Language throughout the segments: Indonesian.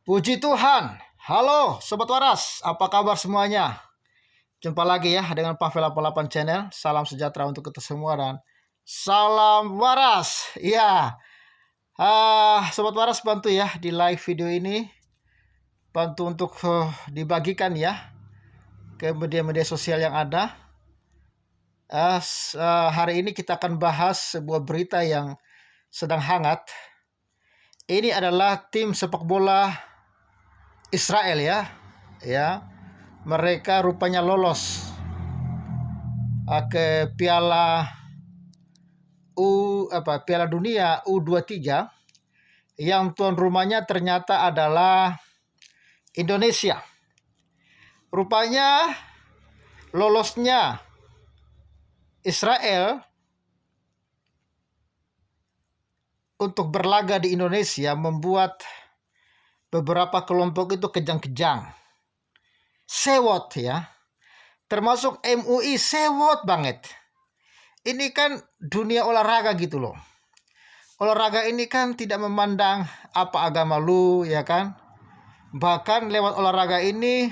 Puji Tuhan. Halo Sobat Waras, apa kabar semuanya? Jumpa lagi ya dengan Pavel 88 Channel. Salam sejahtera untuk kita semua dan salam waras. Ya, Sobat Waras bantu ya di like video ini. Bantu untuk dibagikan ya ke media-media sosial yang ada. Hari ini kita akan bahas sebuah berita yang sedang hangat. Ini adalah tim sepak bola Israel ya, mereka rupanya lolos ke Piala Dunia U23 yang tuan rumahnya ternyata adalah Indonesia. Rupanya lolosnya Israel untuk berlaga di Indonesia membuat beberapa kelompok itu kejang-kejang. Sewot ya. Termasuk MUI sewot banget. Ini kan dunia olahraga gitu loh. Olahraga ini kan tidak memandang apa agama lu ya kan. Bahkan lewat olahraga ini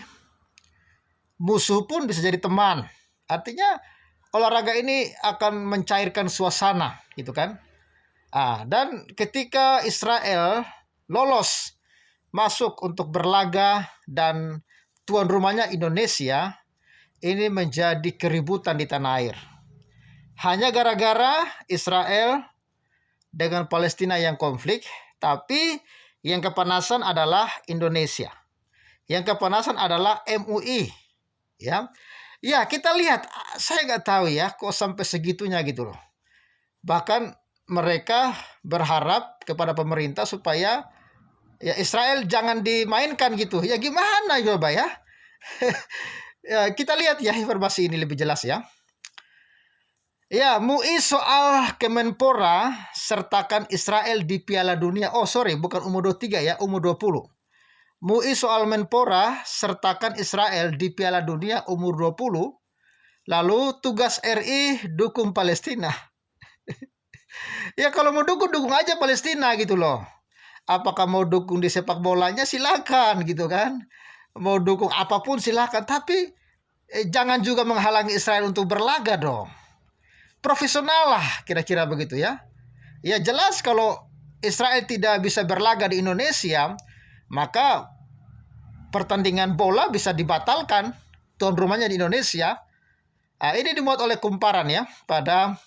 musuh pun bisa jadi teman. Artinya olahraga ini akan mencairkan suasana gitu kan. Dan ketika Israel lolos masuk untuk berlaga dan tuan rumahnya Indonesia, ini menjadi keributan di tanah air. Hanya gara-gara Israel dengan Palestina yang konflik, tapi yang kepanasan adalah Indonesia. Yang kepanasan adalah MUI. Ya, kita lihat, saya nggak tahu ya kok sampai segitunya gitu loh. Bahkan mereka berharap kepada pemerintah supaya ya Israel jangan dimainkan gitu. Ya gimana coba ya? Ya kita lihat ya informasi ini lebih jelas ya. Ya, MUI soal Kemenpora sertakan Israel di Piala Dunia. Oh sorry, bukan umur 23 ya, umur 20. MUI soal Menpora sertakan Israel di Piala Dunia umur 20. Lalu tugas RI dukung Palestina. Ya kalau mau dukung aja Palestina gitu loh. Apakah mau dukung di sepak bolanya silakan gitu kan. Mau dukung apapun silakan, tapi jangan juga menghalangi Israel untuk berlaga dong. Profesional lah kira-kira begitu ya. Ya jelas kalau Israel tidak bisa berlaga di Indonesia, maka pertandingan bola bisa dibatalkan tuan rumahnya di Indonesia. Ini dimuat oleh Kumparan ya pada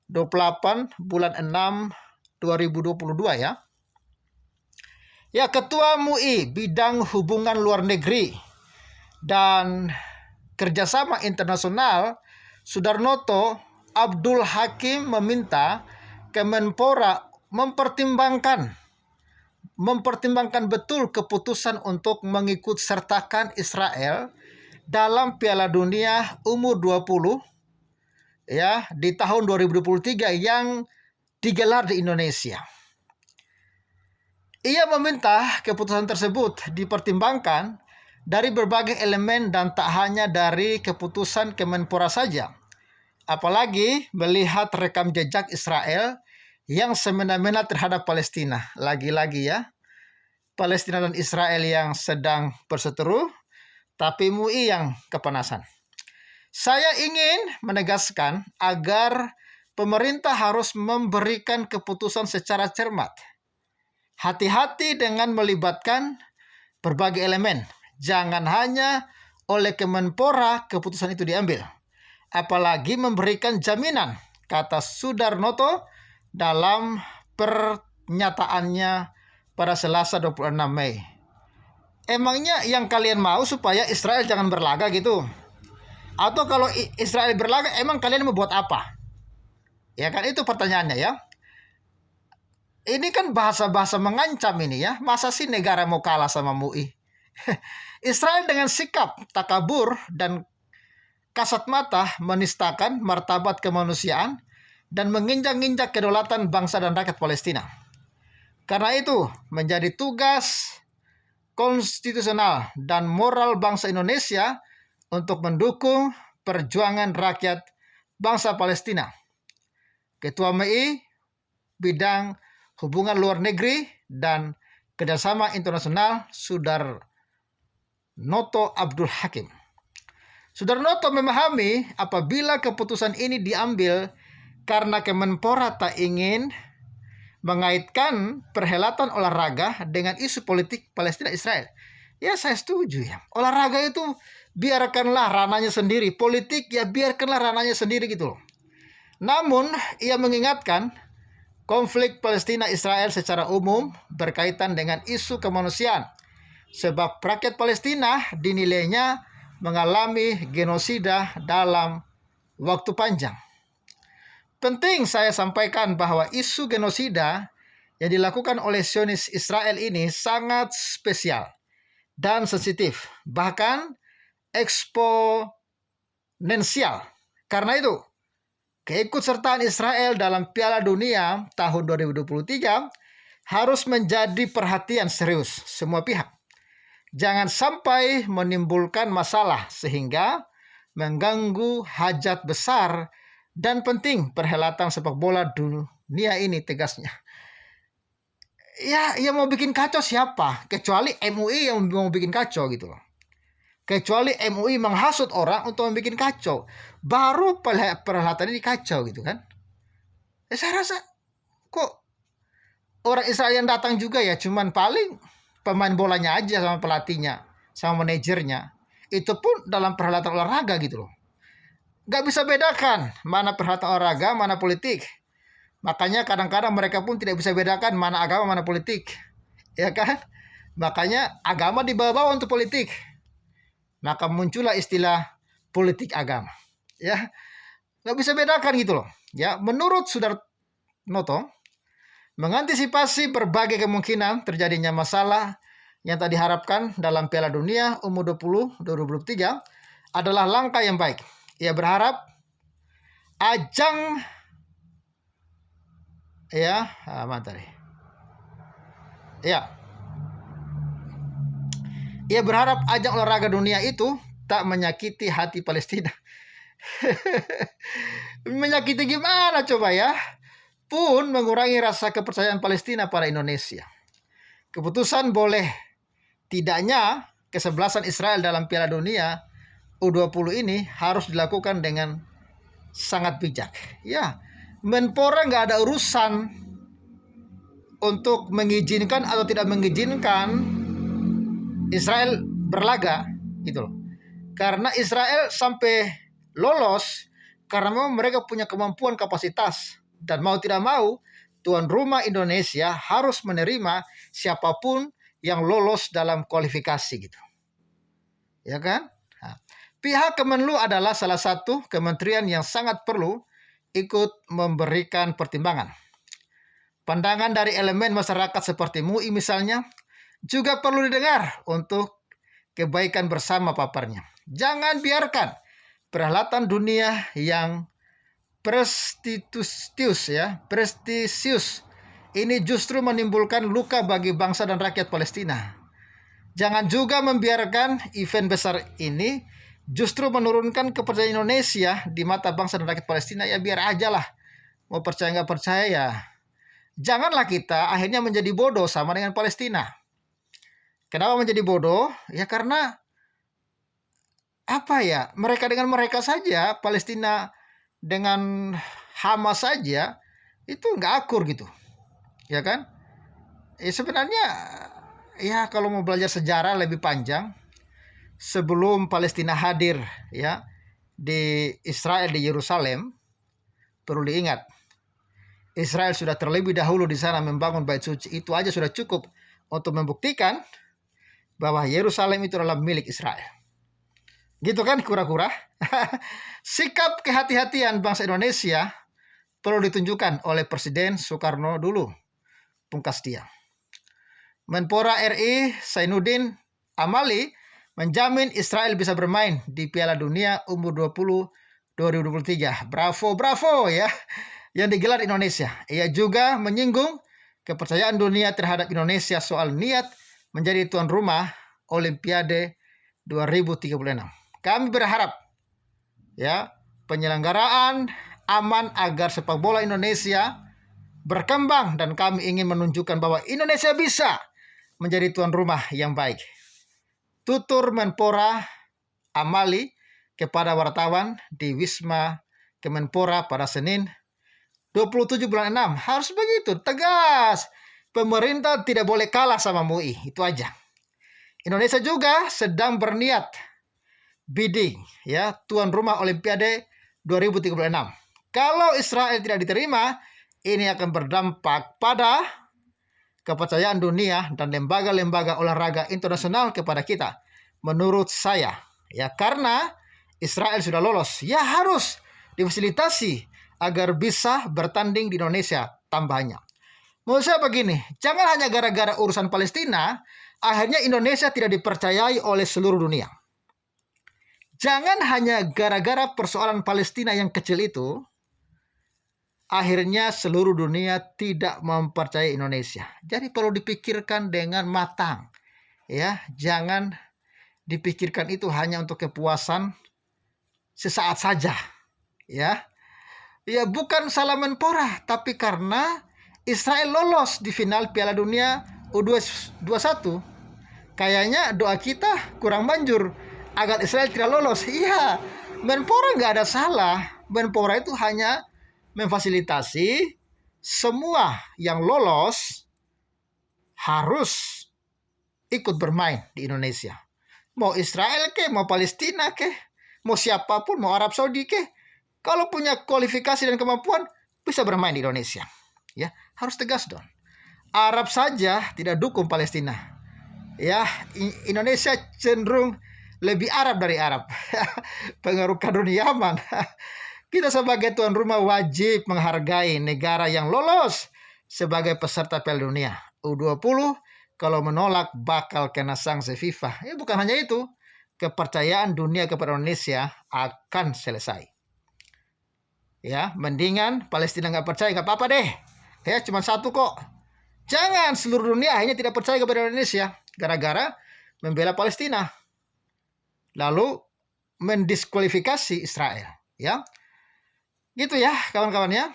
28 bulan 6 2022 ya. Ya, Ketua MUI Bidang Hubungan Luar Negeri dan Kerjasama Internasional Sudarnoto Abdul Hakim meminta Kemenpora mempertimbangkan betul keputusan untuk mengikut sertakan Israel dalam Piala Dunia umur 20 ya di tahun 2023 yang digelar di Indonesia. Ia meminta keputusan tersebut dipertimbangkan dari berbagai elemen dan tak hanya dari keputusan Kemenpora saja. Apalagi melihat rekam jejak Israel yang semena-mena terhadap Palestina. Lagi-lagi ya, Palestina dan Israel yang sedang berseteru, tapi MUI yang kepanasan. Saya ingin menegaskan agar pemerintah harus memberikan keputusan secara cermat. Hati-hati dengan melibatkan berbagai elemen. Jangan hanya oleh Kemenpora keputusan itu diambil. Apalagi memberikan jaminan, kata Sudarnoto dalam pernyataannya pada Selasa 26 Mei. Emangnya yang kalian mau supaya Israel jangan berlaga gitu? Atau kalau Israel berlaga, emang kalian mau buat apa? Ya kan itu pertanyaannya ya. Ini kan bahasa-bahasa mengancam ini ya. Masa sih negara mau kalah sama MUI? Israel dengan sikap takabur dan kasat mata menistakan martabat kemanusiaan dan menginjak-injak kedaulatan bangsa dan rakyat Palestina. Karena itu menjadi tugas konstitusional dan moral bangsa Indonesia untuk mendukung perjuangan rakyat bangsa Palestina. Ketua MUI Bidang Hubungan Luar Negeri dan Kerjasama Internasional Sudarnoto Abdul Hakim. Sudarnoto memahami apabila keputusan ini diambil karena Kemenpora tak ingin mengaitkan perhelatan olahraga dengan isu politik Palestina Israel. Ya, saya setuju ya. Olahraga itu biarkanlah ranahnya sendiri, politik ya biarkanlah ranahnya sendiri gitu loh. Namun ia mengingatkan konflik Palestina Israel secara umum berkaitan dengan isu kemanusiaan, sebab rakyat Palestina dinilainya mengalami genosida dalam waktu panjang. Penting saya sampaikan bahwa isu genosida yang dilakukan oleh Zionis Israel ini sangat spesial dan sensitif, bahkan eksponensial. Karena itu, keikutsertaan Israel dalam Piala Dunia tahun 2023 harus menjadi perhatian serius semua pihak. Jangan sampai menimbulkan masalah sehingga mengganggu hajat besar dan penting perhelatan sepak bola dunia ini, tegasnya. Ya, yang mau bikin kacau siapa? Kecuali MUI yang mau bikin kacau gitu loh. Kecuali MUI menghasut orang untuk membuat kacau. Baru perhelatan ini kacau gitu kan. Saya rasa kok orang Israel yang datang juga ya cuman paling pemain bolanya aja sama pelatihnya, sama manajernya. Itu pun dalam perhelatan olahraga gitu loh. Gak bisa bedakan mana perhelatan olahraga, mana politik. Makanya kadang-kadang mereka pun tidak bisa bedakan mana agama, mana politik. Ya kan? Makanya agama dibawa-bawa untuk politik. Maka muncullah istilah politik agama. Ya, gak bisa bedakan gitu loh. Ya, menurut Sudarnoto, mengantisipasi berbagai kemungkinan terjadinya masalah yang tak diharapkan dalam Piala Dunia U20 2023 adalah langkah yang baik. Ia berharap ajang Ia berharap ajang olahraga dunia itu tak menyakiti hati Palestina. Menyakiti gimana coba ya? Pun mengurangi rasa kepercayaan Palestina pada Indonesia. Keputusan boleh tidaknya kesebelasan Israel dalam Piala Dunia U20 ini harus dilakukan dengan sangat bijak. Ya, Menpora nggak ada urusan untuk mengizinkan atau tidak mengizinkan Israel berlaga gitu loh. Karena Israel sampai lolos karena memang mereka punya kemampuan, kapasitas, dan mau tidak mau tuan rumah Indonesia harus menerima siapapun yang lolos dalam kualifikasi gitu. Ya kan? Nah, pihak Kemenlu adalah salah satu kementerian yang sangat perlu ikut memberikan pertimbangan. Pandangan dari elemen masyarakat seperti MUI misalnya juga perlu didengar untuk kebaikan bersama paparnya. Jangan biarkan perhelatan dunia yang prestisius ini justru menimbulkan luka bagi bangsa dan rakyat Palestina. Jangan juga membiarkan event besar ini justru menurunkan kepercayaan Indonesia di mata bangsa dan rakyat Palestina. Ya biar aja lah, mau percaya nggak percaya ya. Janganlah kita akhirnya menjadi bodoh sama dengan Palestina. Kenapa menjadi bodoh? Ya karena mereka dengan mereka saja, Palestina dengan Hamas saja itu nggak akur gitu, ya kan? Sebenarnya ya kalau mau belajar sejarah lebih panjang, sebelum Palestina hadir ya di Israel di Yerusalem, perlu diingat Israel sudah terlebih dahulu di sana membangun bait suci. Itu aja sudah cukup untuk membuktikan bahwa Yerusalem itu adalah milik Israel. Gitu kan kura-kura? Sikap kehati-hatian bangsa Indonesia perlu ditunjukkan oleh Presiden Soekarno dulu, pungkas dia. Menpora RI Zainuddin Amali menjamin Israel bisa bermain di Piala Dunia umur 20 2023. Bravo, bravo ya. Yang digelar Indonesia. Ia juga menyinggung kepercayaan dunia terhadap Indonesia soal niat menjadi tuan rumah Olimpiade 2036. Kami berharap ya penyelenggaraan aman agar sepak bola Indonesia berkembang dan kami ingin menunjukkan bahwa Indonesia bisa menjadi tuan rumah yang baik. Tutur Menpora Amali kepada wartawan di Wisma Kemenpora pada Senin 27 bulan 6. Harus begitu, tegas. Pemerintah tidak boleh kalah sama MUI, itu aja. Indonesia juga sedang berniat bidding ya tuan rumah Olimpiade 2036. Kalau Israel tidak diterima, ini akan berdampak pada kepercayaan dunia dan lembaga-lembaga olahraga internasional kepada kita. Menurut saya, ya karena Israel sudah lolos, ya harus difasilitasi agar bisa bertanding di Indonesia tambahnya. Menurut saya begini, jangan hanya gara-gara urusan Palestina, akhirnya Indonesia tidak dipercayai oleh seluruh dunia. Jangan hanya gara-gara persoalan Palestina yang kecil itu, akhirnya seluruh dunia tidak mempercayai Indonesia. Jadi perlu dipikirkan dengan matang. Ya, jangan dipikirkan itu hanya untuk kepuasan sesaat saja. Ya, bukan salah Menpora, tapi karena Israel lolos di final Piala Dunia U21. Kayaknya doa kita kurang manjur agar Israel tidak lolos. Iya, Menpora nggak ada salah. Menpora itu hanya memfasilitasi semua yang lolos harus ikut bermain di Indonesia. Mau Israel ke, mau Palestina ke, mau siapapun, mau Arab Saudi ke, kalau punya kualifikasi dan kemampuan bisa bermain di Indonesia. Ya, harus tegas dong. Arab saja tidak dukung Palestina. Ya, Indonesia cenderung lebih Arab dari Arab. Pengaruh kadrun Yaman. Kita sebagai tuan rumah wajib menghargai negara yang lolos sebagai peserta Piala Dunia U20. Kalau menolak bakal kena sanksi FIFA. Bukan hanya itu, kepercayaan dunia kepada Indonesia akan selesai. Ya, mendingan Palestina nggak percaya, nggak apa-apa deh. Ya, cuma satu kok. Jangan seluruh dunia akhirnya tidak percaya kepada Indonesia gara-gara membela Palestina. Lalu mendiskualifikasi Israel, ya. Gitu ya, kawan-kawan ya.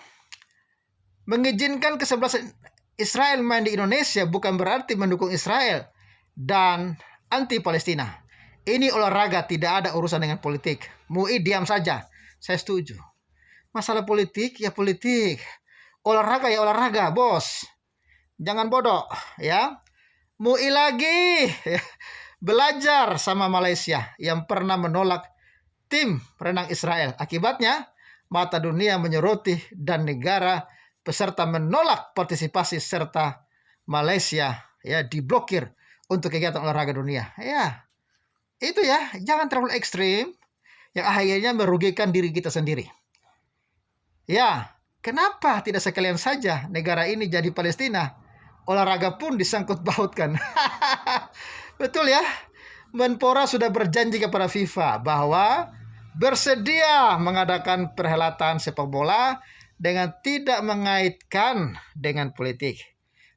Mengizinkan kesebelasan Israel main di Indonesia bukan berarti mendukung Israel dan anti Palestina. Ini olahraga, tidak ada urusan dengan politik. MUI diam saja. Saya setuju. Masalah politik ya politik. Olahraga ya olahraga, bos. Jangan bodoh, ya. MUI lagi belajar sama Malaysia yang pernah menolak tim renang Israel. Akibatnya mata dunia menyoroti dan negara peserta menolak partisipasi serta Malaysia ya diblokir untuk kegiatan olahraga dunia. Ya, itu ya, jangan terlalu ekstrim yang akhirnya merugikan diri kita sendiri. Ya, kenapa tidak sekalian saja negara ini jadi Palestina? Olahraga pun disangkut pautkan. Betul ya. Menpora sudah berjanji kepada FIFA bahwa bersedia mengadakan perhelatan sepak bola dengan tidak mengaitkan dengan politik.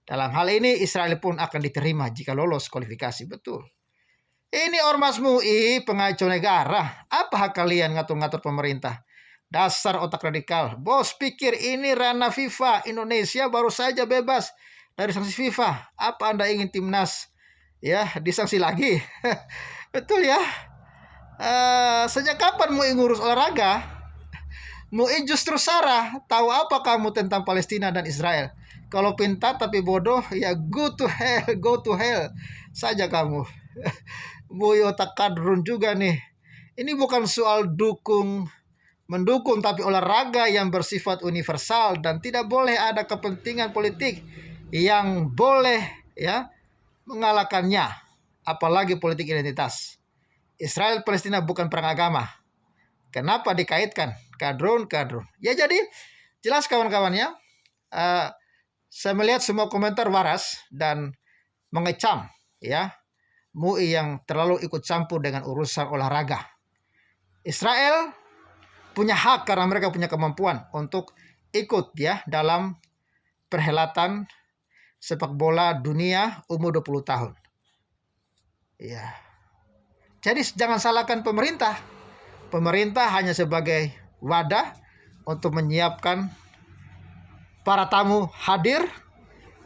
Dalam hal ini Israel pun akan diterima jika lolos kualifikasi. Betul. Ini ormas MUI pengacau negara. Apa hak kalian ngatur-ngatur pemerintah? Dasar otak radikal. Bos pikir ini ranah FIFA. Indonesia baru saja bebas dari sanksi FIFA. Apa Anda ingin timnas ya disanksi lagi? Betul ya. Sejak kapan MUI ngurus olahraga? MUI justru Sarah. Tahu apa kamu tentang Palestina dan Israel? Kalau pintar tapi bodoh, ya go to hell saja kamu. MUI otak kadrun juga nih. Ini bukan soal mendukung, tapi olahraga yang bersifat universal dan tidak boleh ada kepentingan politik yang boleh ya mengalahkannya, apalagi politik identitas. Israel Palestina bukan perang agama. Kenapa dikaitkan kadrun? Ya jadi jelas kawan-kawannya. Saya melihat semua komentar waras dan mengecam ya MUI yang terlalu ikut campur dengan urusan olahraga. Israel punya hak karena mereka punya kemampuan untuk ikut ya dalam perhelatan sepak bola dunia umur 20 tahun. Ya. Jadi jangan salahkan pemerintah. Pemerintah hanya sebagai wadah untuk menyiapkan para tamu hadir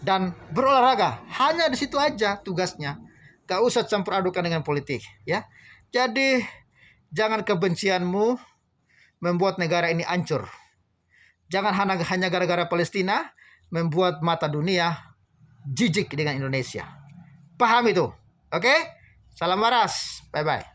dan berolahraga. Hanya di situ aja tugasnya. Gak usah campur adukan dengan politik, ya. Jadi jangan kebencianmu membuat negara ini hancur. Jangan hanya gara-gara Palestina membuat mata dunia jijik dengan Indonesia. Paham itu? Oke? Salam waras. Bye-bye.